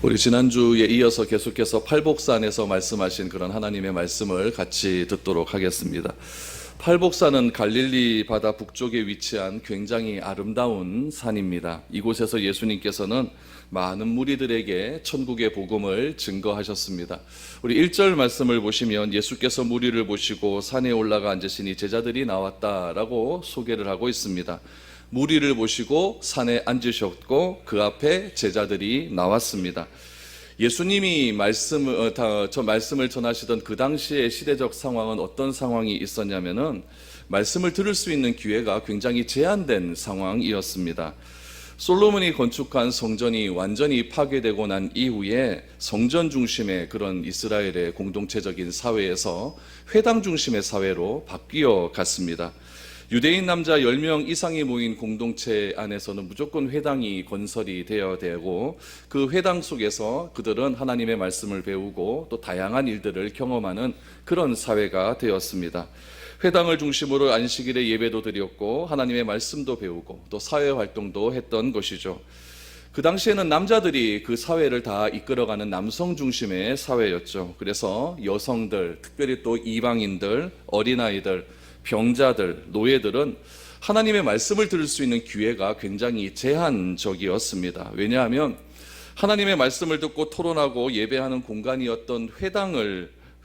우리 지난주에 이어서 계속해서 팔복산에서 말씀하신 그런 하나님의 말씀을 같이 듣도록 하겠습니다. 팔복산은 갈릴리 바다 북쪽에 위치한 굉장히 아름다운 산입니다. 이곳에서 예수님께서는 많은 무리들에게 천국의 복음을 증거하셨습니다. 우리 1절 말씀을 보시면 예수께서 무리를 보시고 산에 올라가 앉으시니 제자들이 나왔다라고 소개를 하고 있습니다. 무리를 보시고 산에 앉으셨고 그 앞에 제자들이 나왔습니다. 예수님이 말씀을 전하시던 그 당시의 시대적 상황은 어떤 상황이 있었냐면은 말씀을 들을 수 있는 기회가 굉장히 제한된 상황이었습니다. 솔로몬이 건축한 성전이 완전히 파괴되고 난 이후에 성전 중심의 그런 이스라엘의 공동체적인 사회에서 회당 중심의 사회로 바뀌어 갔습니다. 유대인 남자 10명 이상이 모인 공동체 안에서는 무조건 회당이 건설이 되어야 되고 그 회당 속에서 그들은 하나님의 말씀을 배우고 또 다양한 일들을 경험하는 그런 사회가 되었습니다. 회당을 중심으로 안식일에 예배도 드렸고 하나님의 말씀도 배우고 또 사회활동도 했던 것이죠. 그 당시에는 남자들이 그 사회를 다 이끌어가는 남성 중심의 사회였죠. 그래서 여성들, 특별히 또 이방인들, 어린아이들, 병자들, 노예들은 하나님의 말씀을 들을 수 있는 기회가 굉장히 제한적이었습니다. 왜냐하면 하나님의 말씀을 듣고 토론하고 예배하는 공간이었던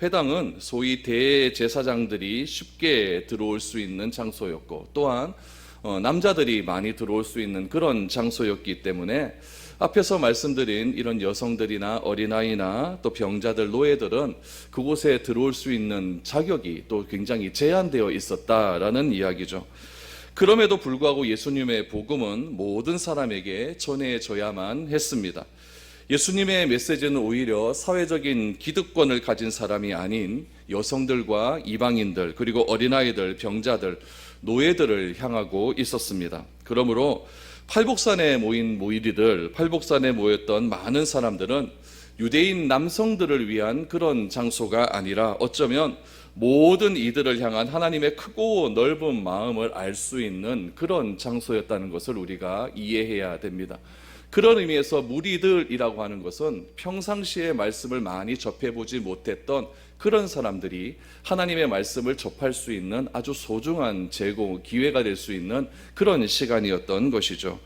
회당은 소위 대제사장들이 쉽게 들어올 수 있는 장소였고 또한 남자들이 많이 들어올 수 있는 그런 장소였기 때문에 앞에서 말씀드린 이런 여성들이나 어린아이나 또 병자들, 노예들은 그곳에 들어올 수 있는 자격이 또 굉장히 제한되어 있었다라는 이야기죠. 그럼에도 불구하고 예수님의 복음은 모든 사람에게 전해져야만 했습니다. 예수님의 메시지는 오히려 사회적인 기득권을 가진 사람이 아닌 여성들과 이방인들, 그리고 어린아이들, 병자들, 노예들을 향하고 있었습니다. 그러므로 팔복산에 모인 무리들, 팔복산에 모였던 많은 사람들은 유대인 남성들을 위한 그런 장소가 아니라 어쩌면 모든 이들을 향한 하나님의 크고 넓은 마음을 알 수 있는 그런 장소였다는 것을 우리가 이해해야 됩니다. 그런 의미에서 무리들이라고 하는 것은 평상시에 말씀을 많이 접해보지 못했던 그런 사람들이 하나님의 말씀을 접할 수 있는 아주 소중한 기회가 될 수 있는 그런 시간이었던 것이죠.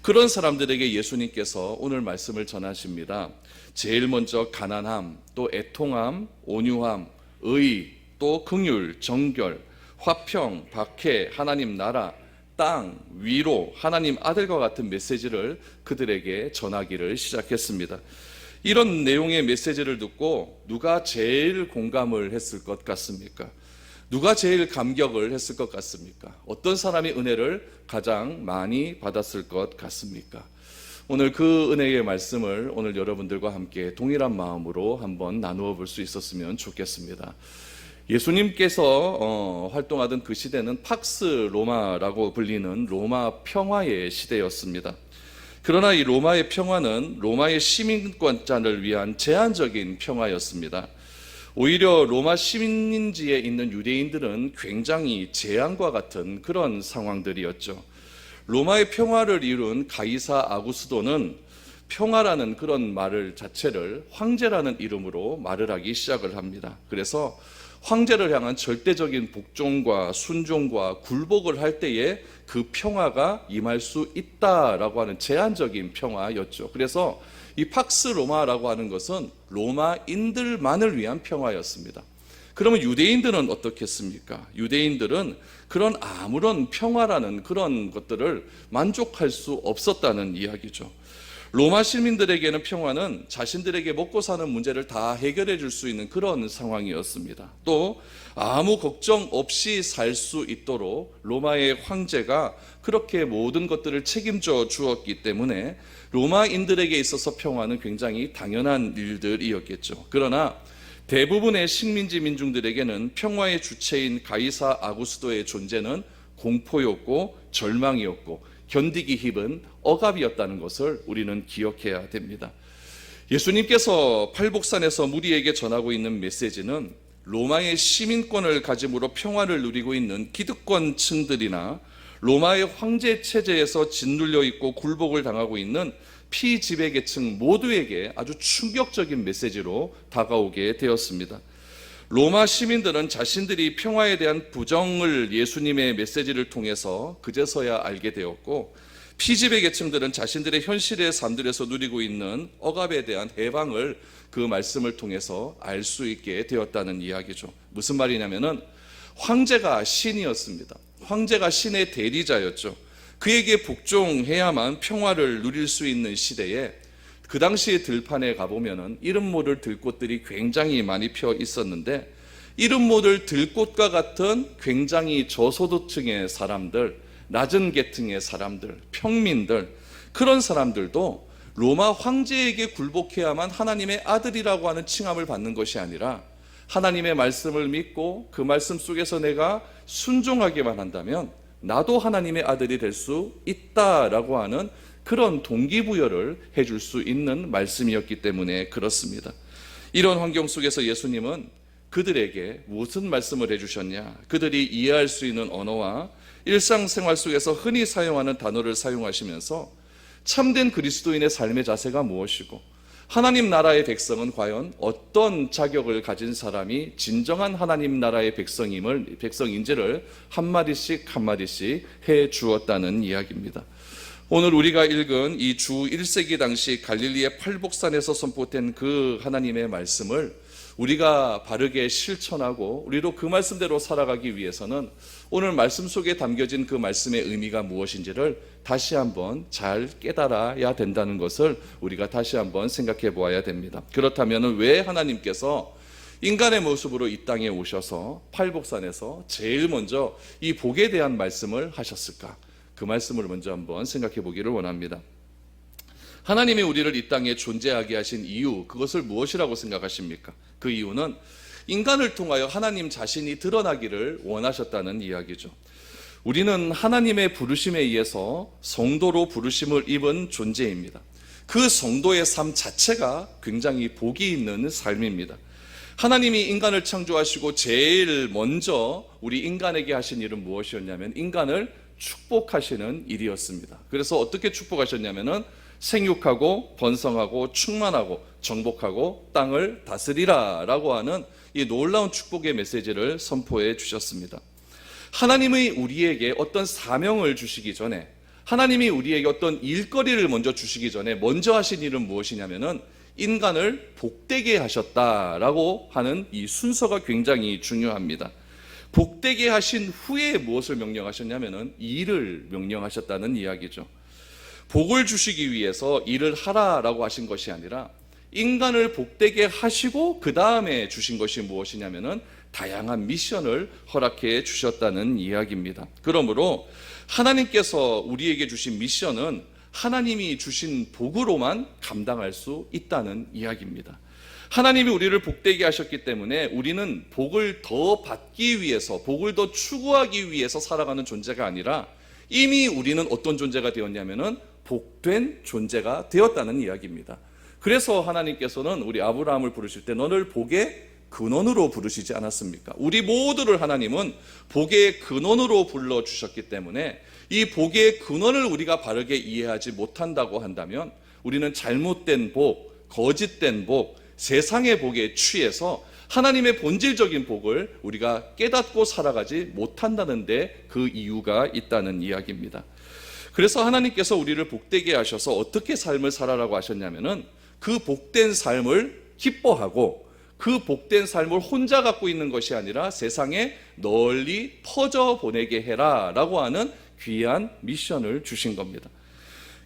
그런 사람들에게 예수님께서 오늘 말씀을 전하십니다. 제일 먼저 가난함, 또 애통함, 온유함, 의, 또 긍휼, 정결, 화평, 박해, 하나님 나라, 땅, 위로, 하나님 아들과 같은 메시지를 그들에게 전하기를 시작했습니다. 이런 내용의 메시지를 듣고 누가 제일 공감을 했을 것 같습니까? 누가 제일 감격을 했을 것 같습니까? 어떤 사람이 은혜를 가장 많이 받았을 것 같습니까? 오늘 그 은혜의 말씀을 오늘 여러분들과 함께 동일한 마음으로 한번 나누어 볼 수 있었으면 좋겠습니다. 예수님께서 활동하던 그 시대는 팍스 로마라고 불리는 로마 평화의 시대였습니다. 그러나 이 로마의 평화는 로마의 시민권자를 위한 제한적인 평화였습니다. 오히려 로마 시민지에 있는 유대인들은 굉장히 재앙과 같은 그런 상황들이었죠. 로마의 평화를 이룬 가이사 아구스도는 평화라는 그런 말을 자체를 황제라는 이름으로 말을 하기 시작을 합니다. 그래서 황제를 향한 절대적인 복종과 순종과 굴복을 할 때에 그 평화가 임할 수 있다라고 하는 제한적인 평화였죠. 그래서 이 팍스 로마라고 하는 것은 로마인들만을 위한 평화였습니다. 그러면 유대인들은 어떻겠습니까? 유대인들은 그런 아무런 평화라는 그런 것들을 만족할 수 없었다는 이야기죠. 로마 시민들에게는 평화는 자신들에게 먹고 사는 문제를 다 해결해 줄 수 있는 그런 상황이었습니다. 또 아무 걱정 없이 살 수 있도록 로마의 황제가 그렇게 모든 것들을 책임져 주었기 때문에 로마인들에게 있어서 평화는 굉장히 당연한 일들이었겠죠. 그러나 대부분의 식민지 민중들에게는 평화의 주체인 가이사 아구스도의 존재는 공포였고 절망이었고 견디기 힘은 억압이었다는 것을 우리는 기억해야 됩니다. 예수님께서 팔복산에서 무리에게 전하고 있는 메시지는 로마의 시민권을 가짐으로 평화를 누리고 있는 기득권층들이나 로마의 황제 체제에서 짓눌려 있고 굴복을 당하고 있는 피지배계층 모두에게 아주 충격적인 메시지로 다가오게 되었습니다. 로마 시민들은 자신들이 평화에 대한 부정을 예수님의 메시지를 통해서 그제서야 알게 되었고, 피지배 계층들은 자신들의 현실의 삶들에서 누리고 있는 억압에 대한 해방을 그 말씀을 통해서 알 수 있게 되었다는 이야기죠. 무슨 말이냐면은 황제가 신이었습니다. 황제가 신의 대리자였죠. 그에게 복종해야만 평화를 누릴 수 있는 시대에 그 당시에 들판에 가보면은 이름 모를 들꽃들이 굉장히 많이 펴 있었는데, 이름 모를 들꽃과 같은 굉장히 저소득층의 사람들, 낮은 계층의 사람들, 평민들, 그런 사람들도 로마 황제에게 굴복해야만 하나님의 아들이라고 하는 칭함을 받는 것이 아니라, 하나님의 말씀을 믿고 그 말씀 속에서 내가 순종하기만 한다면 나도 하나님의 아들이 될 수 있다라고 하는 그런 동기부여를 해줄 수 있는 말씀이었기 때문에 그렇습니다. 이런 환경 속에서 예수님은 그들에게 무슨 말씀을 해주셨냐? 그들이 이해할 수 있는 언어와 일상생활 속에서 흔히 사용하는 단어를 사용하시면서 참된 그리스도인의 삶의 자세가 무엇이고, 하나님 나라의 백성은 과연 어떤 자격을 가진 사람이 진정한 하나님 나라의 백성인지를 한마디씩 한마디씩 해 주었다는 이야기입니다. 오늘 우리가 읽은 이 주 1세기 당시 갈릴리의 팔복산에서 선포된 그 하나님의 말씀을 우리가 바르게 실천하고 우리도 그 말씀대로 살아가기 위해서는 오늘 말씀 속에 담겨진 그 말씀의 의미가 무엇인지를 다시 한번 잘 깨달아야 된다는 것을 우리가 다시 한번 생각해 보아야 됩니다. 그렇다면 왜 하나님께서 인간의 모습으로 이 땅에 오셔서 팔복산에서 제일 먼저 이 복에 대한 말씀을 하셨을까? 그 말씀을 먼저 한번 생각해 보기를 원합니다. 하나님이 우리를 이 땅에 존재하게 하신 이유, 그것을 무엇이라고 생각하십니까? 그 이유는 인간을 통하여 하나님 자신이 드러나기를 원하셨다는 이야기죠. 우리는 하나님의 부르심에 의해서 성도로 부르심을 입은 존재입니다. 그 성도의 삶 자체가 굉장히 복이 있는 삶입니다. 하나님이 인간을 창조하시고 제일 먼저 우리 인간에게 하신 일은 무엇이었냐면 인간을 축복하시는 일이었습니다. 그래서 어떻게 축복하셨냐면은 생육하고 번성하고 충만하고 정복하고 땅을 다스리라 라고 하는 이 놀라운 축복의 메시지를 선포해 주셨습니다. 하나님이 우리에게 어떤 사명을 주시기 전에, 하나님이 우리에게 어떤 일거리를 먼저 주시기 전에 먼저 하신 일은 무엇이냐면은 인간을 복되게 하셨다라고 하는 이 순서가 굉장히 중요합니다. 복되게 하신 후에 무엇을 명령하셨냐면은 일을 명령하셨다는 이야기죠. 복을 주시기 위해서 일을 하라라고 하신 것이 아니라 인간을 복되게 하시고 그 다음에 주신 것이 무엇이냐면은 다양한 미션을 허락해 주셨다는 이야기입니다. 그러므로 하나님께서 우리에게 주신 미션은 하나님이 주신 복으로만 감당할 수 있다는 이야기입니다. 하나님이 우리를 복되게 하셨기 때문에 우리는 복을 더 받기 위해서, 복을 더 추구하기 위해서 살아가는 존재가 아니라 이미 우리는 어떤 존재가 되었냐면은 복된 존재가 되었다는 이야기입니다. 그래서 하나님께서는 우리 아브라함을 부르실 때 너를 복의 근원으로 부르시지 않았습니까? 우리 모두를 하나님은 복의 근원으로 불러주셨기 때문에 이 복의 근원을 우리가 바르게 이해하지 못한다고 한다면 우리는 잘못된 복, 거짓된 복, 세상의 복에 취해서 하나님의 본질적인 복을 우리가 깨닫고 살아가지 못한다는 데 그 이유가 있다는 이야기입니다. 그래서 하나님께서 우리를 복되게 하셔서 어떻게 삶을 살아라고 하셨냐면은 그 복된 삶을 기뻐하고 그 복된 삶을 혼자 갖고 있는 것이 아니라 세상에 널리 퍼져 보내게 해라 라고 하는 귀한 미션을 주신 겁니다.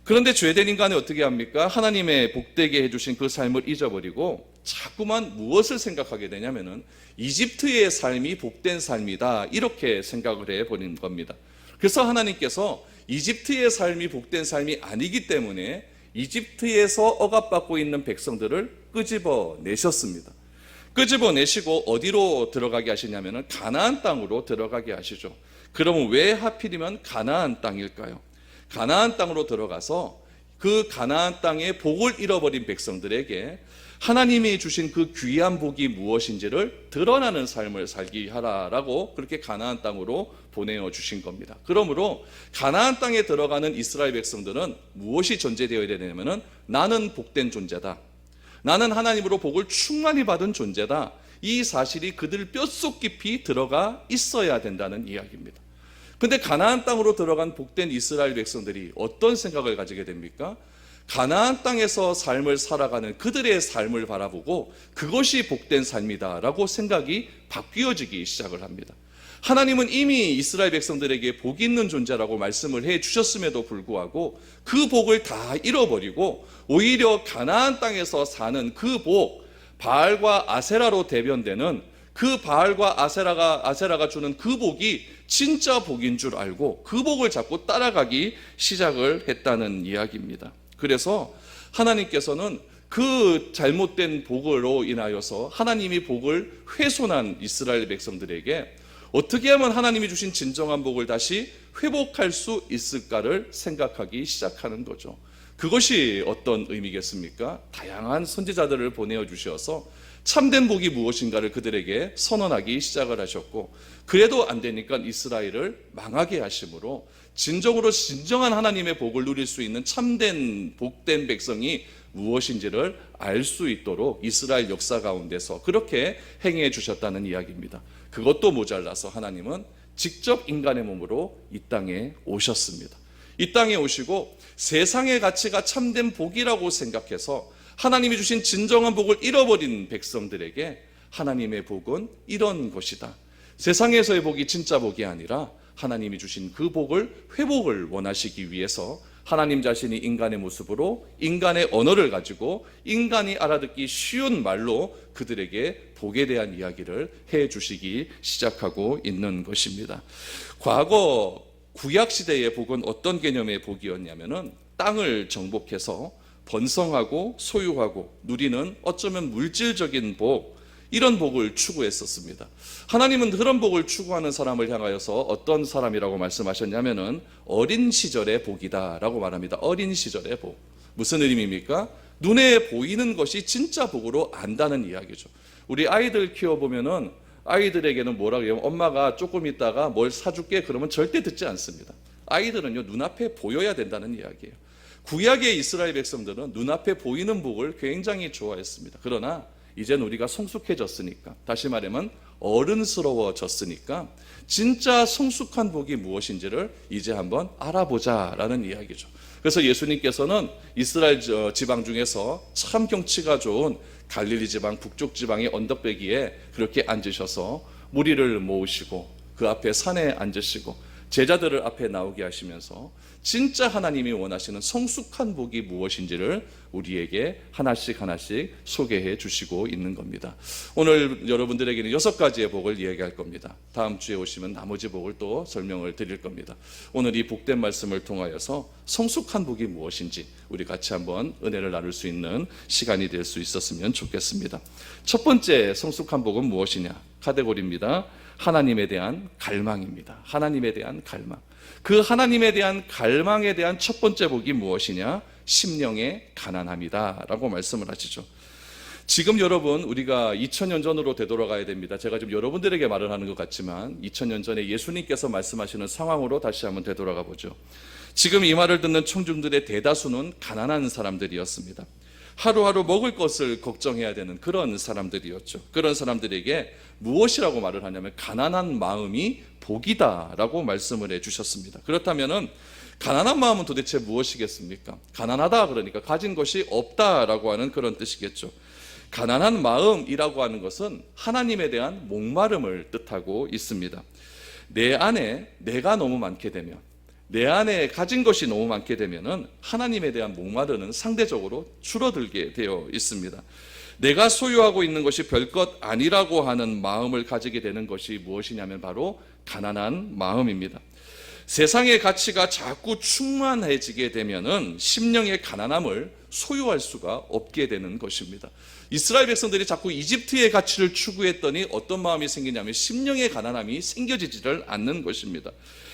그런데 죄된 인간이 어떻게 합니까? 하나님의 복되게 해주신 그 삶을 잊어버리고 자꾸만 무엇을 생각하게 되냐면은 이집트의 삶이 복된 삶이다 이렇게 생각을 해버린 겁니다. 그래서 하나님께서 이집트의 삶이 복된 삶이 아니기 때문에 이집트에서 억압받고 있는 백성들을 끄집어내셨습니다. 끄집어내시고 어디로 들어가게 하시냐면은 가나안 땅으로 들어가게 하시죠. 그러면 왜 하필이면 가나안 땅일까요? 가나안 땅으로 들어가서 그 가나안 땅의 복을 잃어버린 백성들에게 하나님이 주신 그 귀한 복이 무엇인지를 드러나는 삶을 살게 하라라고 그렇게 가나안 땅으로 보내어 주신 겁니다. 그러므로 가나안 땅에 들어가는 이스라엘 백성들은 무엇이 전제되어야 되냐면은 나는 복된 존재다. 나는 하나님으로 복을 충만히 받은 존재다. 이 사실이 그들 뼛속 깊이 들어가 있어야 된다는 이야기입니다. 근데 가나안 땅으로 들어간 복된 이스라엘 백성들이 어떤 생각을 가지게 됩니까? 가나안 땅에서 삶을 살아가는 그들의 삶을 바라보고 그것이 복된 삶이다라고 생각이 바뀌어지기 시작을 합니다. 하나님은 이미 이스라엘 백성들에게 복이 있는 존재라고 말씀을 해 주셨음에도 불구하고 그 복을 다 잃어버리고 오히려 가나안 땅에서 사는 그 복, 바알과 아세라로 대변되는 그 바알과 아세라가 주는 그 복이 진짜 복인 줄 알고 그 복을 자꾸 따라가기 시작을 했다는 이야기입니다. 그래서 하나님께서는 그 잘못된 복으로 인하여서 하나님이 복을 훼손한 이스라엘 백성들에게 어떻게 하면 하나님이 주신 진정한 복을 다시 회복할 수 있을까를 생각하기 시작하는 거죠. 그것이 어떤 의미겠습니까? 다양한 선지자들을 보내어 주셔서 참된 복이 무엇인가를 그들에게 선언하기 시작을 하셨고, 그래도 안 되니까 이스라엘을 망하게 하심으로 진정한 하나님의 복을 누릴 수 있는 참된 복된 백성이 무엇인지를 알 수 있도록 이스라엘 역사 가운데서 그렇게 행해 주셨다는 이야기입니다. 그것도 모자라서 하나님은 직접 인간의 몸으로 이 땅에 오셨습니다. 이 땅에 오시고 세상의 가치가 참된 복이라고 생각해서 하나님이 주신 진정한 복을 잃어버린 백성들에게 하나님의 복은 이런 것이다. 세상에서의 복이 진짜 복이 아니라 하나님이 주신 그 복을 회복을 원하시기 위해서 하나님 자신이 인간의 모습으로 인간의 언어를 가지고 인간이 알아듣기 쉬운 말로 그들에게 복에 대한 이야기를 해 주시기 시작하고 있는 것입니다. 과거 구약 시대의 복은 어떤 개념의 복이었냐면은 땅을 정복해서 번성하고 소유하고 누리는 어쩌면 물질적인 복, 이런 복을 추구했었습니다. 하나님은 그런 복을 추구하는 사람을 향하여서 어떤 사람이라고 말씀하셨냐면은 어린 시절의 복이다라고 말합니다. 어린 시절의 복. 무슨 의미입니까? 눈에 보이는 것이 진짜 복으로 안다는 이야기죠. 우리 아이들 키워보면은 아이들에게는 뭐라고 해요? 엄마가 조금 있다가 뭘 사줄게 그러면 절대 듣지 않습니다. 아이들은요, 눈앞에 보여야 된다는 이야기예요. 구약의 이스라엘 백성들은 눈앞에 보이는 복을 굉장히 좋아했습니다. 그러나 이제는 우리가 성숙해졌으니까, 다시 말하면 어른스러워졌으니까 진짜 성숙한 복이 무엇인지를 이제 한번 알아보자라는 이야기죠. 그래서 예수님께서는 이스라엘 지방 중에서 참 경치가 좋은 갈릴리 지방, 북쪽 지방의 언덕배기에 그렇게 앉으셔서 무리를 모으시고 그 앞에 산에 앉으시고 제자들을 앞에 나오게 하시면서 진짜 하나님이 원하시는 성숙한 복이 무엇인지를 우리에게 하나씩 소개해 주시고 있는 겁니다. 오늘 여러분들에게는 6가지의 복을 이야기할 겁니다. 다음 주에 오시면 나머지 복을 또 설명을 드릴 겁니다. 오늘 이 복된 말씀을 통하여서 성숙한 복이 무엇인지 우리 같이 한번 은혜를 나눌 수 있는 시간이 될 수 있었으면 좋겠습니다. 첫 번째 성숙한 복은 무엇이냐? 카테고리입니다. 하나님에 대한 갈망입니다. 하나님에 대한 갈망. 그 하나님에 대한 갈망에 대한 첫 번째 복이 무엇이냐? 심령의 가난함이다 라고 말씀을 하시죠. 지금 여러분, 우리가 2000년 전으로 되돌아가야 됩니다. 제가 지금 여러분들에게 말을 하는 것 같지만 2000년 전에 예수님께서 말씀하시는 상황으로 다시 한번 되돌아가 보죠. 지금 이 말을 듣는 청중들의 대다수는 가난한 사람들이었습니다. 하루하루 먹을 것을 걱정해야 되는 그런 사람들이었죠. 그런 사람들에게 무엇이라고 말을 하냐면 가난한 마음이 복이다라고 말씀을 해주셨습니다. 그렇다면은 가난한 마음은 도대체 무엇이겠습니까? 가난하다 그러니까 가진 것이 없다라고 하는 그런 뜻이겠죠. 가난한 마음이라고 하는 것은 하나님에 대한 목마름을 뜻하고 있습니다. 내 안에 내가 너무 많게 되면, 내 안에 가진 것이 너무 많게 되면은 하나님에 대한 목마름은 상대적으로 줄어들게 되어 있습니다. 내가 소유하고 있는 것이 별것 아니라고 하는 마음을 가지게 되는 것이 무엇이냐면 바로 가난한 마음입니다. 세상의 가치가 자꾸 충만해지게 되면은 심령의 가난함을 소유할 수가 없게 되는 것입니다. 이스라엘 백성들이 자꾸 이집트의 가치를 추구했더니 어떤 마음이 생기냐면 심령의 가난함이 생겨지지를 않는 것입니다.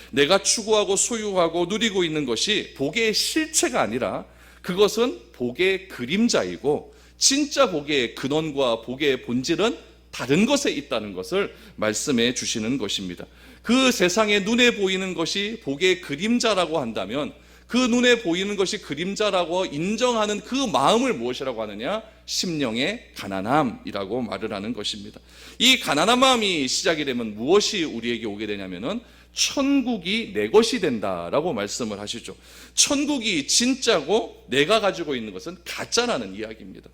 내가 추구하고 소유하고 누리고 있는 것이 복의 실체가 아니라 그것은 복의 그림자이고 진짜 복의 근원과 복의 본질은 다른 것에 있다는 것을 말씀해 주시는 것입니다. 그 세상에 눈에 보이는 것이 복의 그림자라고 한다면 그 눈에 보이는 것이 그림자라고 인정하는 그 마음을 무엇이라고 하느냐? 심령의 가난함이라고 말을 하는 것입니다. 이 가난한 마음이 시작이 되면 무엇이 우리에게 오게 되냐면은 천국이 내 것이 된다라고 말씀을 하시죠. 천국이 진짜고 내가 가지고 있는 것은 가짜라는 이야기입니다.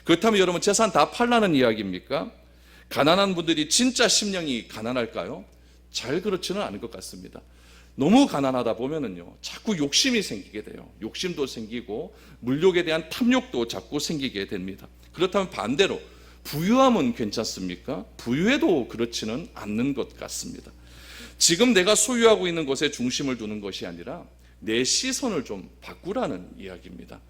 그렇다면 여러분 재산 다 팔라는 이야기입니까? 가난한 분들이 진짜 심령이 가난할까요? 잘 그렇지는 않을 것 같습니다. 너무 가난하다 보면은요, 자꾸 욕심이 생기게 돼요. 욕심도 생기고 물욕에 대한 탐욕도 자꾸 생기게 됩니다. 그렇다면 반대로 부유함은 괜찮습니까? 부유해도 그렇지는 않는 것 같습니다. 지금 내가 소유하고 있는 것에 중심을 두는 것이 아니라 내 시선을 좀 바꾸라는 이야기입니다.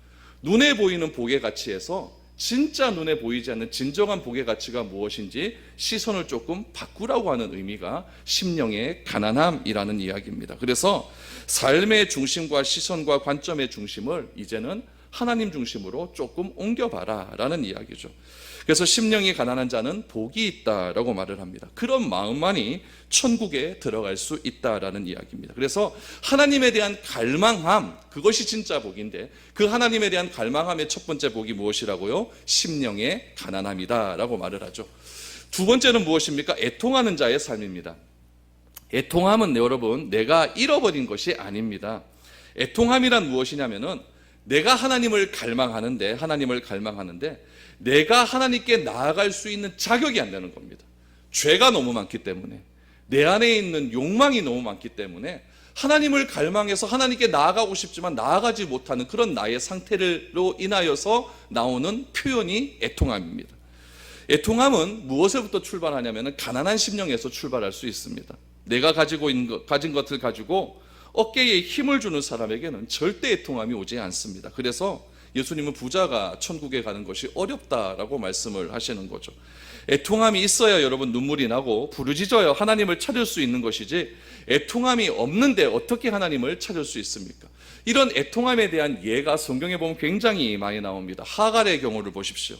눈에 보이는 복의 가치에서 진짜 눈에 보이지 않는 진정한 복의 가치가 무엇인지 시선을 조금 바꾸라고 하는 의미가 심령의 가난함이라는 이야기입니다. 그래서 삶의 중심과 시선과 관점의 중심을 이제는 하나님 중심으로 조금 옮겨봐라 라는 이야기죠. 그래서 심령이 가난한 자는 복이 있다라고 말을 합니다. 그런 마음만이 천국에 들어갈 수 있다라는 이야기입니다. 그래서 하나님에 대한 갈망함, 그것이 진짜 복인데 그 하나님에 대한 갈망함의 첫 번째 복이 무엇이라고요? 심령의 가난함이다라고 말을 하죠. 두 번째는 무엇입니까? 애통하는 자의 삶입니다. 애통함은 여러분 내가 잃어버린 것이 아닙니다. 애통함이란 무엇이냐면은 내가 하나님을 갈망하는데 내가 하나님께 나아갈 수 있는 자격이 안 되는 겁니다. 죄가 너무 많기 때문에, 내 안에 있는 욕망이 너무 많기 때문에 하나님을 갈망해서 하나님께 나아가고 싶지만 나아가지 못하는 그런 나의 상태로 인하여서 나오는 표현이 애통함입니다. 애통함은 무엇에부터 출발하냐면 가난한 심령에서 출발할 수 있습니다. 내가 가진 것을 가지고 어깨에 힘을 주는 사람에게는 절대 애통함이 오지 않습니다. 그래서 예수님은 부자가 천국에 가는 것이 어렵다라고 말씀을 하시는 거죠. 애통함이 있어야 여러분 눈물이 나고 부르짖어야 하나님을 찾을 수 있는 것이지 애통함이 없는데 어떻게 하나님을 찾을 수 있습니까? 이런 애통함에 대한 예가 성경에 보면 굉장히 많이 나옵니다. 하갈의 경우를 보십시오.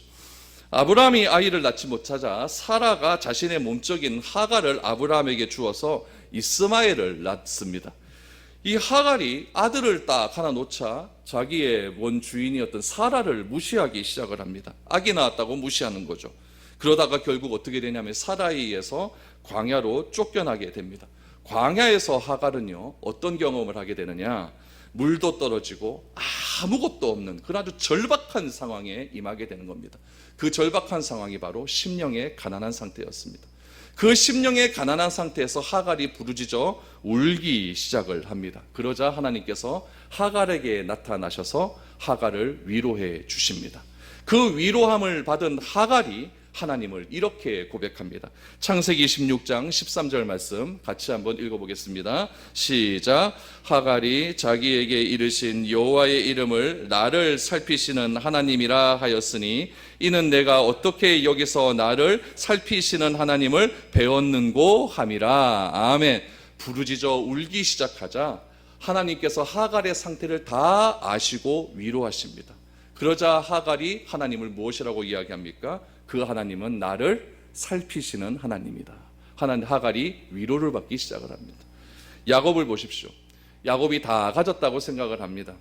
아브라함이 아이를 낳지 못하자 사라가 자신의 몸적인 하갈을 아브라함에게 주어서 이스마엘을 낳습니다. 이 하갈이 아들을 딱 하나 놓자 자기의 원 주인이었던 사라를 무시하기 시작을 합니다. 아기 낳았다고 무시하는 거죠. 그러다가 결국 어떻게 되냐면 사라에 의해서 광야로 쫓겨나게 됩니다. 광야에서 하갈은요 어떤 경험을 하게 되느냐, 물도 떨어지고 아무것도 없는 그런 아주 절박한 상황에 임하게 되는 겁니다. 그 절박한 상황이 바로 심령의 가난한 상태였습니다. 그 심령의 가난한 상태에서 하갈이 부르짖어 울기 시작을 합니다. 그러자 하나님께서 하갈에게 나타나셔서 하갈을 위로해 주십니다. 그 위로함을 받은 하갈이 하나님을 이렇게 고백합니다. 창세기 16장 13절 말씀 같이 한번 읽어보겠습니다. 시작. 하갈이 자기에게 이르신 여호와의 이름을 나를 살피시는 하나님이라 하였으니 이는 내가 어떻게 여기서 나를 살피시는 하나님을 배웠는고 함이라. 아멘. 부르짖어 울기 시작하자 하나님께서 하갈의 상태를 다 아시고 위로하십니다. 그러자 하갈이 하나님을 무엇이라고 이야기합니까? 그 하나님은 나를 살피시는 하나님이다. 하갈이 위로를 받기 시작을 합니다. 야곱을 보십시오. 야곱이 다 가졌다고 생각을 합니다.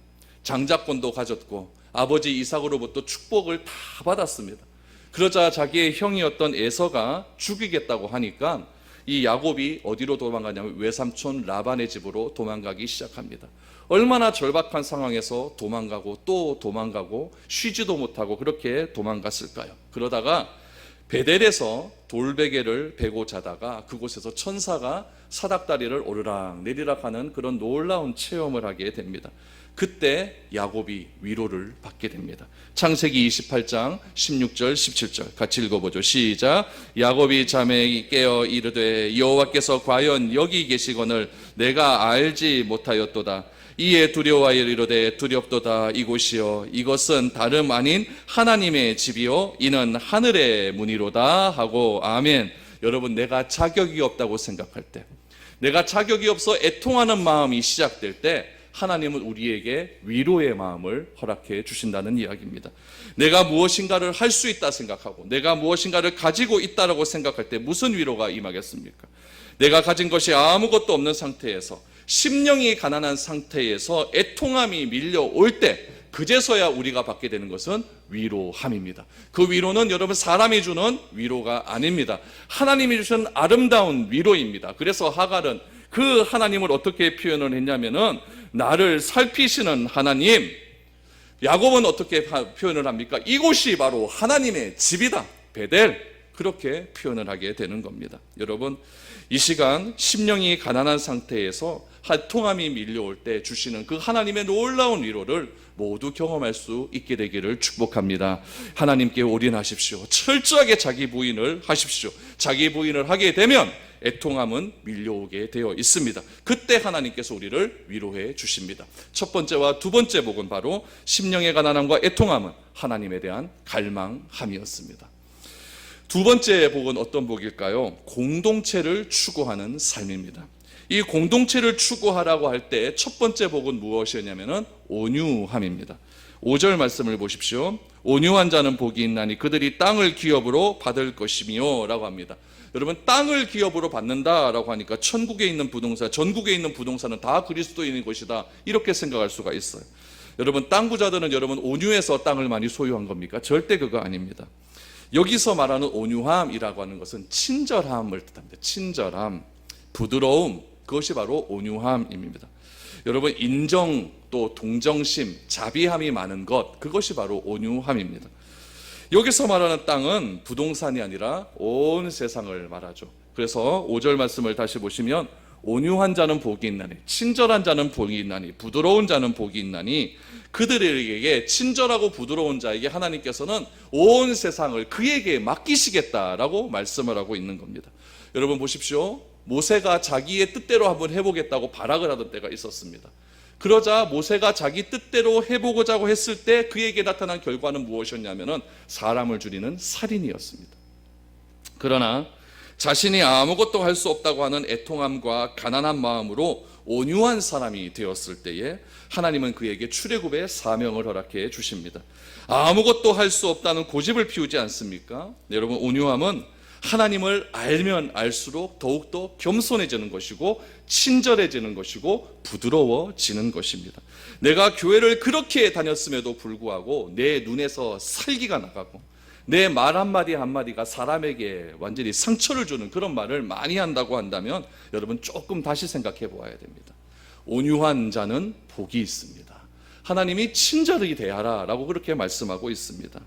장자권도 가졌고 아버지 이삭으로부터 축복을 다 받았습니다. 그러자 자기의 형이었던 에서가 죽이겠다고 하니까 이 야곱이 어디로 도망가냐면 외삼촌 라반의 집으로 도망가기 시작합니다. 얼마나 절박한 상황에서 도망가고 또 도망가고 쉬지도 못하고 그렇게 도망갔을까요? 그러다가 베델에서 돌베개를 베고 자다가 그곳에서 천사가 사닥다리를 오르락 내리락 하는 그런 놀라운 체험을 하게 됩니다. 그때 야곱이 위로를 받게 됩니다. 창세기 28장 16절 17절 같이 읽어보죠. 시작. 야곱이 잠에 깨어 이르되 여호와께서 과연 여기 계시거늘 내가 알지 못하였도다. 이에 두려워하여 이르되 두렵도다. 이곳이여 이것은 다름 아닌 하나님의 집이요 이는 하늘의 문이로다 하고. 아멘. 여러분, 내가 자격이 없다고 생각할 때, 내가 자격이 없어 애통하는 마음이 시작될 때 하나님은 우리에게 위로의 마음을 허락해 주신다는 이야기입니다. 내가 무엇인가를 할 수 있다 생각하고 내가 무엇인가를 가지고 있다라고 생각할 때 무슨 위로가 임하겠습니까? 내가 가진 것이 아무것도 없는 상태에서, 심령이 가난한 상태에서 애통함이 밀려올 때 그제서야 우리가 받게 되는 것은 위로함입니다. 그 위로는 여러분 사람이 주는 위로가 아닙니다. 하나님이 주신 아름다운 위로입니다. 그래서 하갈은 그 하나님을 어떻게 표현을 했냐면은 나를 살피시는 하나님, 야곱은 어떻게 표현을 합니까? 이곳이 바로 하나님의 집이다, 베델, 그렇게 표현을 하게 되는 겁니다. 여러분, 이 시간 심령이 가난한 상태에서 애통함이 밀려올 때 주시는 그 하나님의 놀라운 위로를 모두 경험할 수 있게 되기를 축복합니다. 하나님께 올인하십시오. 철저하게 자기 부인을 하십시오. 자기 부인을 하게 되면 애통함은 밀려오게 되어 있습니다. 그때 하나님께서 우리를 위로해 주십니다. 첫 번째와 두 번째 복은 바로 심령의 가난함과 애통함은 하나님에 대한 갈망함이었습니다. 두 번째 복은 어떤 복일까요? 공동체를 추구하는 삶입니다. 이 공동체를 추구하라고 할 때 첫 번째 복은 무엇이었냐면 온유함입니다. 5절 말씀을 보십시오. 온유한 자는 복이 있나니 그들이 땅을 기업으로 받을 것이며 라고 합니다. 여러분, 땅을 기업으로 받는다라고 하니까 천국에 있는 부동산, 전국에 있는 부동산은 다 그리스도인의 것이다, 이렇게 생각할 수가 있어요. 여러분, 땅 부자들은 여러분 온유해서 땅을 많이 소유한 겁니까? 절대 그거 아닙니다. 여기서 말하는 온유함이라고 하는 것은 친절함을 뜻합니다. 친절함, 부드러움, 그것이 바로 온유함입니다. 여러분, 인정, 또 동정심, 자비함이 많은 것, 그것이 바로 온유함입니다. 여기서 말하는 땅은 부동산이 아니라 온 세상을 말하죠. 그래서 5절 말씀을 다시 보시면 온유한 자는 복이 있나니, 친절한 자는 복이 있나니, 부드러운 자는 복이 있나니, 그들에게, 친절하고 부드러운 자에게 하나님께서는 온 세상을 그에게 맡기시겠다라고 말씀을 하고 있는 겁니다. 여러분 보십시오. 모세가 자기의 뜻대로 한번 해보겠다고 발악을 하던 때가 있었습니다. 그러자 모세가 자기 뜻대로 해보고자 했을 때 그에게 나타난 결과는 무엇이었냐면 사람을 죽이는 살인이었습니다. 그러나 자신이 아무것도 할 수 없다고 하는 애통함과 가난한 마음으로 온유한 사람이 되었을 때에 하나님은 그에게 출애굽의 사명을 허락해 주십니다. 아무것도 할 수 없다는 고집을 피우지 않습니까? 여러분, 온유함은 하나님을 알면 알수록 더욱더 겸손해지는 것이고 친절해지는 것이고 부드러워지는 것입니다. 내가 교회를 그렇게 다녔음에도 불구하고 내 눈에서 살기가 나가고 내 말 한마디 한마디가 사람에게 완전히 상처를 주는 그런 말을 많이 한다고 한다면 여러분 조금 다시 생각해 보아야 됩니다. 온유한 자는 복이 있습니다. 하나님이 친절히 대하라 라고 그렇게 말씀하고 있습니다.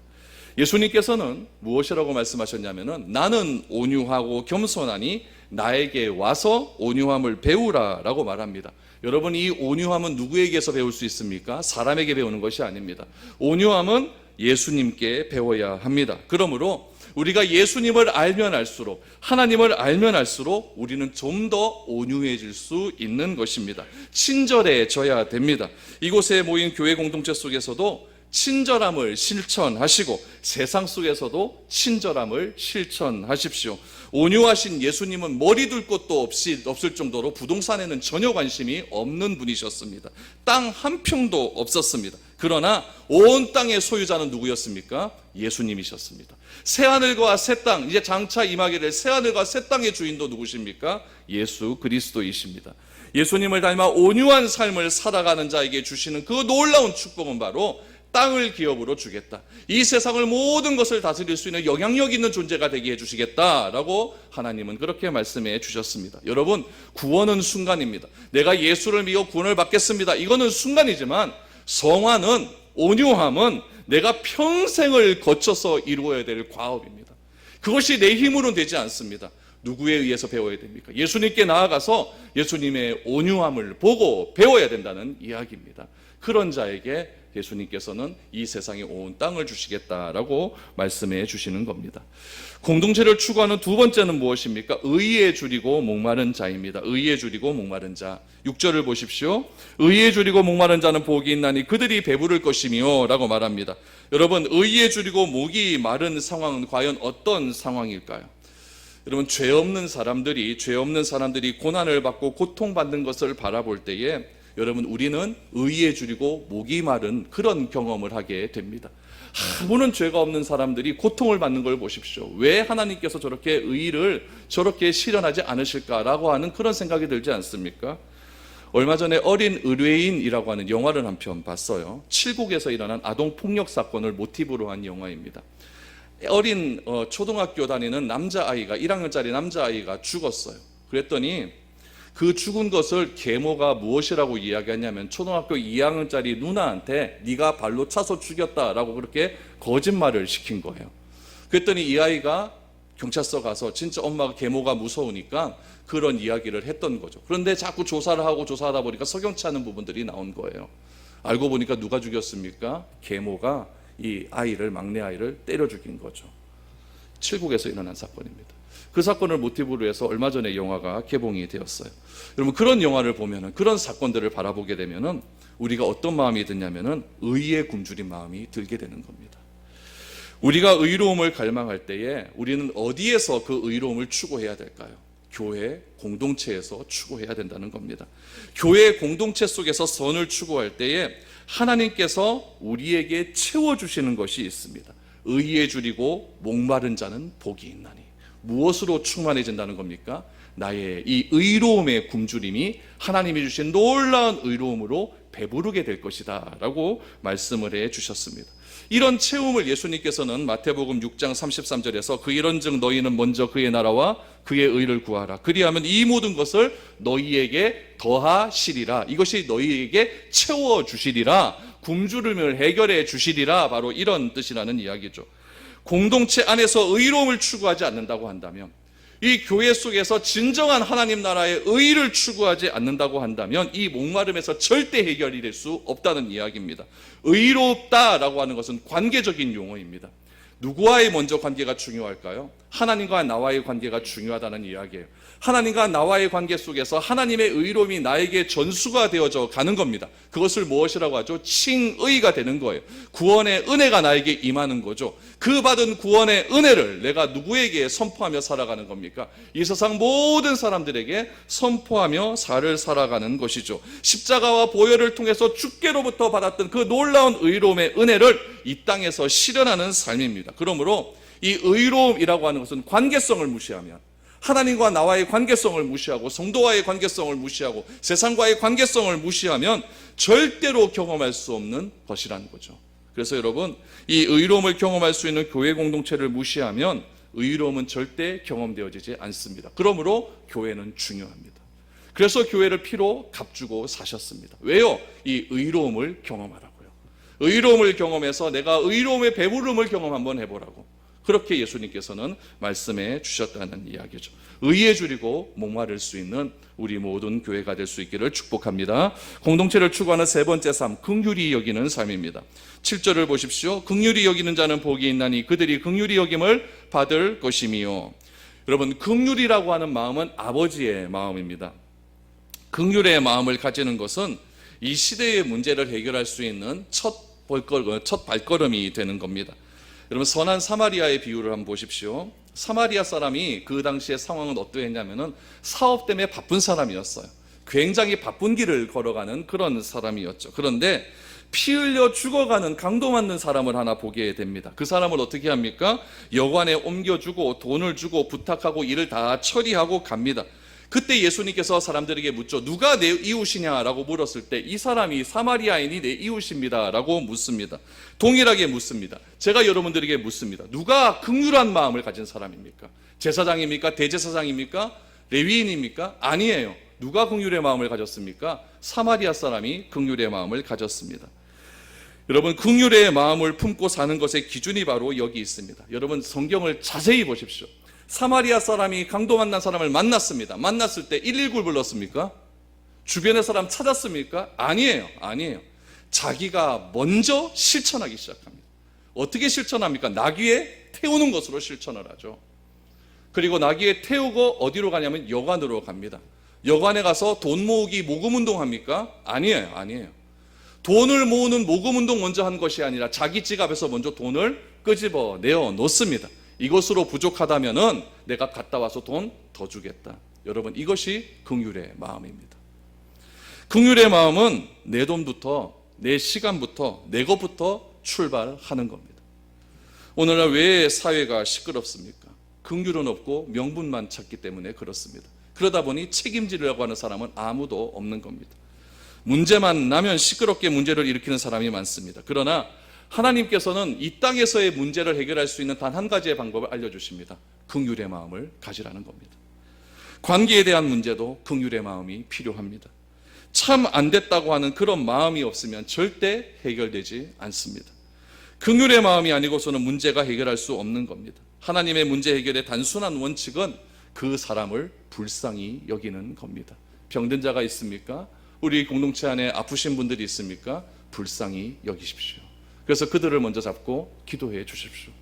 예수님께서는 무엇이라고 말씀하셨냐면은 나는 온유하고 겸손하니 나에게 와서 온유함을 배우라 라고 말합니다. 여러분, 이 온유함은 누구에게서 배울 수 있습니까? 사람에게 배우는 것이 아닙니다. 온유함은 예수님께 배워야 합니다. 그러므로 우리가 예수님을 알면 알수록, 하나님을 알면 알수록 우리는 좀 더 온유해질 수 있는 것입니다. 친절해져야 됩니다. 이곳에 모인 교회 공동체 속에서도 친절함을 실천하시고 세상 속에서도 친절함을 실천하십시오. 온유하신 예수님은 머리 둘 곳도 없을 정도로 부동산에는 전혀 관심이 없는 분이셨습니다. 땅 한 평도 없었습니다. 그러나 온 땅의 소유자는 누구였습니까? 예수님이셨습니다. 새하늘과 새 땅, 이제 장차 임하게 될 새하늘과 새 땅의 주인도 누구십니까? 예수 그리스도이십니다. 예수님을 닮아 온유한 삶을 살아가는 자에게 주시는 그 놀라운 축복은 바로 땅을 기업으로 주겠다, 이 세상을 모든 것을 다스릴 수 있는 영향력 있는 존재가 되게 해주시겠다라고 하나님은 그렇게 말씀해 주셨습니다. 여러분, 구원은 순간입니다. 내가 예수를 믿어 구원을 받겠습니다, 이거는 순간이지만 성화는, 온유함은 내가 평생을 거쳐서 이루어야 될 과업입니다. 그것이 내 힘으로는 되지 않습니다. 누구에 의해서 배워야 됩니까? 예수님께 나아가서 예수님의 온유함을 보고 배워야 된다는 이야기입니다. 그런 자에게 예수님께서는 이 세상에 온 땅을 주시겠다라고 말씀해 주시는 겁니다. 공동체를 추구하는 두 번째는 무엇입니까? 의에 줄이고 목마른 자입니다. 의에 줄이고 목마른 자. 6절을 보십시오. 의에 줄이고 목마른 자는 복이 있나니 그들이 배부를 것이며 라고 말합니다. 여러분, 의에 줄이고 목이 마른 상황은 과연 어떤 상황일까요? 여러분, 죄 없는 사람들이 고난을 받고 고통받는 것을 바라볼 때에 여러분 우리는 의에 줄이고 목이 마른 그런 경험을 하게 됩니다. 아무런 죄가 없는 사람들이 고통을 받는 걸 보십시오. 왜 하나님께서 저렇게 의를 저렇게 실현하지 않으실까라고 하는 그런 생각이 들지 않습니까? 얼마 전에 어린 의뢰인이라고 하는 영화를 한 편 봤어요. 칠곡에서 일어난 아동폭력 사건을 모티브로 한 영화입니다. 어린 초등학교 다니는 남자아이가 1학년짜리 남자아이가 죽었어요. 그랬더니 그 죽은 것을 계모가 무엇이라고 이야기하냐면 초등학교 2학년짜리 누나한테 네가 발로 차서 죽였다라고 그렇게 거짓말을 시킨 거예요. 그랬더니 이 아이가 경찰서 가서 진짜 엄마가 계모가 무서우니까 그런 이야기를 했던 거죠. 그런데 자꾸 조사를 하고 조사하다 보니까 석연치 않은 부분들이 나온 거예요. 알고 보니까 누가 죽였습니까? 계모가 이 아이를, 막내 아이를 때려 죽인 거죠. 칠곡에서 일어난 사건입니다. 그 사건을 모티브로 해서 얼마 전에 영화가 개봉이 되었어요. 여러분 그런 영화를 보면은, 그런 사건들을 바라보게 되면은 우리가 어떤 마음이 드냐면은 의에 굶주린 마음이 들게 되는 겁니다. 우리가 의로움을 갈망할 때에 우리는 어디에서 그 의로움을 추구해야 될까요? 교회 공동체에서 추구해야 된다는 겁니다. 교회 공동체 속에서 선을 추구할 때에 하나님께서 우리에게 채워주시는 것이 있습니다. 의에 줄이고 목마른 자는 복이 있나니. 무엇으로 충만해진다는 겁니까? 나의 이 의로움의 굶주림이 하나님이 주신 놀라운 의로움으로 배부르게 될 것이다 라고 말씀을 해 주셨습니다. 이런 체험을 예수님께서는 마태복음 6장 33절에서 그 이런즉 너희는 먼저 그의 나라와 그의 의를 구하라. 그리하면 이 모든 것을 너희에게 더하시리라. 이것이 너희에게 채워주시리라. 굶주림을 해결해 주시리라. 바로 이런 뜻이라는 이야기죠. 공동체 안에서 의로움을 추구하지 않는다고 한다면, 이 교회 속에서 진정한 하나님 나라의 의를 추구하지 않는다고 한다면 이 목마름에서 절대 해결이 될 수 없다는 이야기입니다. 의롭다라고 하는 것은 관계적인 용어입니다. 누구와의 먼저 관계가 중요할까요? 하나님과 나와의 관계가 중요하다는 이야기예요. 하나님과 나와의 관계 속에서 하나님의 의로움이 나에게 전수가 되어져 가는 겁니다. 그것을 무엇이라고 하죠? 칭의가 되는 거예요. 구원의 은혜가 나에게 임하는 거죠. 그 받은 구원의 은혜를 내가 누구에게 선포하며 살아가는 겁니까? 이 세상 모든 사람들에게 선포하며 살아가는 것이죠. 십자가와 보혈을 통해서 주께로부터 받았던 그 놀라운 의로움의 은혜를 이 땅에서 실현하는 삶입니다. 그러므로 이 의로움이라고 하는 것은 관계성을 무시하면, 하나님과 나와의 관계성을 무시하고 성도와의 관계성을 무시하고 세상과의 관계성을 무시하면 절대로 경험할 수 없는 것이라는 거죠. 그래서 여러분, 이 의로움을 경험할 수 있는 교회 공동체를 무시하면 의로움은 절대 경험되어지지 않습니다. 그러므로 교회는 중요합니다. 그래서 교회를 피로 값주고 사셨습니다. 왜요? 이 의로움을 경험하라고요. 의로움을 경험해서 내가 의로움의 배부름을 경험 한번 해보라고. 그렇게 예수님께서는 말씀해 주셨다는 이야기죠. 의에 줄이고 목마를 수 있는 우리 모든 교회가 될 수 있기를 축복합니다. 공동체를 추구하는 세 번째 삶, 긍휼히 여기는 삶입니다. 7절을 보십시오. 긍휼히 여기는 자는 복이 있나니 그들이 긍휼히 여김을 받을 것이미요. 여러분, 긍휼이라고 하는 마음은 아버지의 마음입니다. 긍휼의 마음을 가지는 것은 이 시대의 문제를 해결할 수 있는 첫 발걸음이 되는 겁니다. 여러분, 선한 사마리아의 비유를 한번 보십시오. 사마리아 사람이 그 당시의 상황은 어떠했냐면은 사업 때문에 바쁜 사람이었어요. 굉장히 바쁜 길을 걸어가는 그런 사람이었죠. 그런데 피 흘려 죽어가는 강도 맞는 사람을 하나 보게 됩니다. 그 사람을 어떻게 합니까? 여관에 옮겨주고 돈을 주고 부탁하고 일을 다 처리하고 갑니다. 그때 예수님께서 사람들에게 묻죠. 누가 내 이웃이냐라고 물었을 때 이 사람이 사마리아인이 내 이웃입니다 라고 묻습니다. 동일하게 묻습니다. 제가 여러분들에게 묻습니다. 누가 긍휼한 마음을 가진 사람입니까? 제사장입니까? 대제사장입니까? 레위인입니까? 아니에요. 누가 긍휼의 마음을 가졌습니까? 사마리아 사람이 긍휼의 마음을 가졌습니다. 여러분, 긍휼의 마음을 품고 사는 것의 기준이 바로 여기 있습니다. 여러분, 성경을 자세히 보십시오. 사마리아 사람이 강도 만난 사람을 만났습니다. 만났을 때 119를 불렀습니까? 주변의 사람 찾았습니까? 아니에요. 자기가 먼저 실천하기 시작합니다. 어떻게 실천합니까? 나귀에 태우는 것으로 실천을 하죠. 그리고 나귀에 태우고 어디로 가냐면 여관으로 갑니다. 여관에 가서 돈 모으기 모금 운동 합니까? 아니에요. 돈을 모으는 모금 운동 먼저 한 것이 아니라 자기 지갑에서 먼저 돈을 끄집어 내어 놓습니다. 이것으로 부족하다면은 내가 갔다 와서 돈 더 주겠다. 여러분, 이것이 긍휼의 마음입니다. 긍휼의 마음은 내 돈부터, 내 시간부터, 내 것부터 출발하는 겁니다. 오늘날 왜 사회가 시끄럽습니까? 긍휼은 없고 명분만 찾기 때문에 그렇습니다. 그러다 보니 책임지려고 하는 사람은 아무도 없는 겁니다. 문제만 나면 시끄럽게 문제를 일으키는 사람이 많습니다. 그러나 하나님께서는 이 땅에서의 문제를 해결할 수 있는 단 한 가지의 방법을 알려주십니다. 긍휼의 마음을 가지라는 겁니다. 관계에 대한 문제도 긍휼의 마음이 필요합니다. 참 안 됐다고 하는 그런 마음이 없으면 절대 해결되지 않습니다. 긍휼의 마음이 아니고서는 문제가 해결할 수 없는 겁니다. 하나님의 문제 해결의 단순한 원칙은 그 사람을 불쌍히 여기는 겁니다. 병든 자가 있습니까? 우리 공동체 안에 아프신 분들이 있습니까? 불쌍히 여기십시오. 그래서 그들을 먼저 잡고 기도해 주십시오.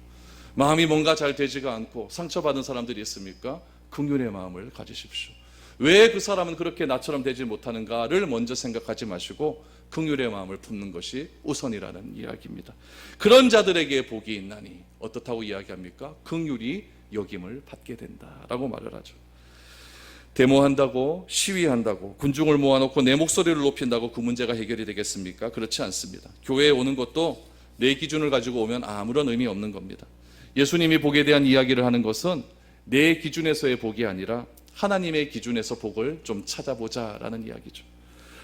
마음이 뭔가 잘 되지가 않고 상처받은 사람들이 있습니까? 긍휼의 마음을 가지십시오. 왜 그 사람은 그렇게 나처럼 되지 못하는가를 먼저 생각하지 마시고 긍휼의 마음을 품는 것이 우선이라는 이야기입니다. 그런 자들에게 복이 있나니 어떻다고 이야기합니까? 긍휼이 여김을 받게 된다라고 말을 하죠. 데모한다고, 시위한다고, 군중을 모아놓고 내 목소리를 높인다고 그 문제가 해결이 되겠습니까? 그렇지 않습니다. 교회에 오는 것도 내 기준을 가지고 오면 아무런 의미 없는 겁니다. 예수님이 복에 대한 이야기를 하는 것은 내 기준에서의 복이 아니라 하나님의 기준에서 복을 좀 찾아보자라는 이야기죠.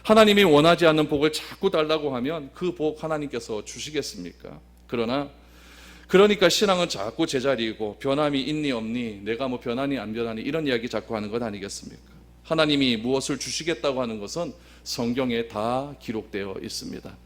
하나님이 원하지 않는 복을 자꾸 달라고 하면 그 복 하나님께서 주시겠습니까? 그러니까 신앙은 자꾸 제자리이고 변함이 있니 없니, 내가 뭐 변하니 안 변하니 이런 이야기 자꾸 하는 것 아니겠습니까? 하나님이 무엇을 주시겠다고 하는 것은 성경에 다 기록되어 있습니다.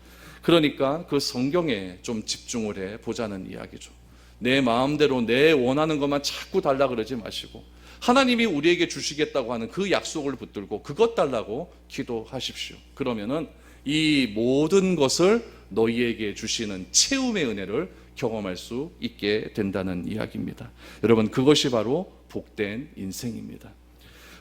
그러니까 그 성경에 좀 집중을 해 보자는 이야기죠. 내 마음대로 내 원하는 것만 자꾸 달라 그러지 마시고 하나님이 우리에게 주시겠다고 하는 그 약속을 붙들고 그것 달라고 기도하십시오. 그러면은 이 모든 것을 너희에게 주시는 채움의 은혜를 경험할 수 있게 된다는 이야기입니다. 여러분, 그것이 바로 복된 인생입니다.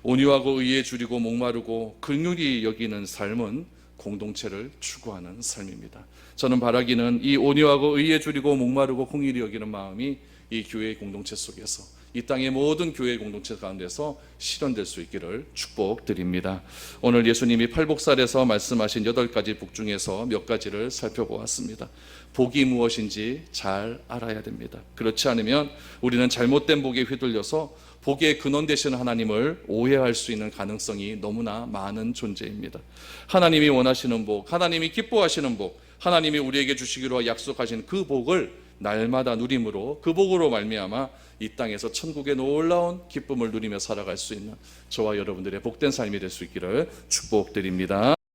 온유하고 의에 줄이고 목마르고 긍휼히 여기는 삶은 공동체를 추구하는 삶입니다. 저는 바라기는 이 온유하고 의에 줄이고 목마르고 긍휼히 여기는 마음이 이 교회의 공동체 속에서, 이 땅의 모든 교회의 공동체 가운데서 실현될 수 있기를 축복드립니다. 오늘 예수님이 팔복살에서 말씀하신 8가지 복 중에서 몇 가지를 살펴보았습니다. 복이 무엇인지 잘 알아야 됩니다. 그렇지 않으면 우리는 잘못된 복에 휘둘려서 복의 근원 되시는 하나님을 오해할 수 있는 가능성이 너무나 많은 존재입니다. 하나님이 원하시는 복, 하나님이 기뻐하시는 복, 하나님이 우리에게 주시기로 약속하신 그 복을 날마다 누림으로 그 복으로 말미암아 이 땅에서 천국의 놀라운 기쁨을 누리며 살아갈 수 있는 저와 여러분들의 복된 삶이 될 수 있기를 축복드립니다.